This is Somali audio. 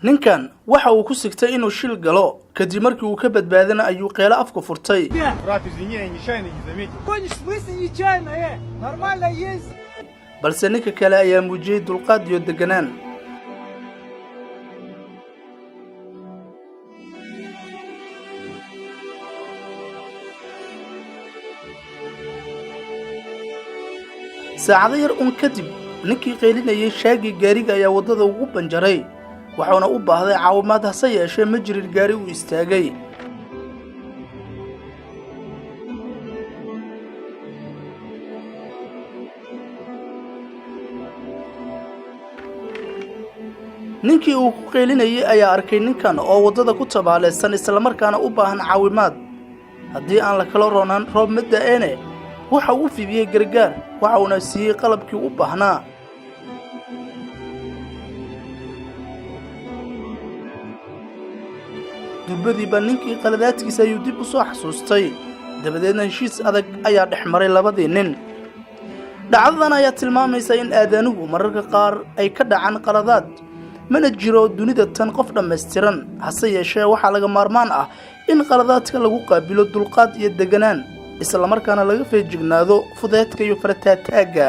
ninkan waxa uu ku sigtay inuu shil galo kadib markii uu ka badbaadana ayuu qeelo afka furtay balse ninka kale ayaa muujiyay dulqaad iyo deganaan saacado yar kadib ninkii qeylinayay shaagi gaariga ayaa wadada ugu banjaray waxaana u baahday caawimaad hase yeeshee ma jirin gaari uu istaagay ninkii uu ku qeylinayay ayaa arkay ninkan oo wadada ku tabaaleysan isla markaana u baahan caawimaad haddii aan la kala roonaan roob ma da'eene waxa uu fidiyay gargaar waxa uu siiyay qalabkii u baahnaa durbadiiba ninkii qaladaadkiisa ayuu dib u soo xasuustay dabadeedna heshiis adag ayaa dhex maray labadii nin dhacdadan ayaa tilmaamaysa in aadaanuhu mararka qaar ay ka dhacaan qaladaad mana jiro dunida tan qof dhammaystiran hase yeeshee waxaa laga maarmaan ah in qaladaadka lagu qaabilo dulqaad iyo deganaan isla markaana laga feejignaado fudeedka iyo farataataaga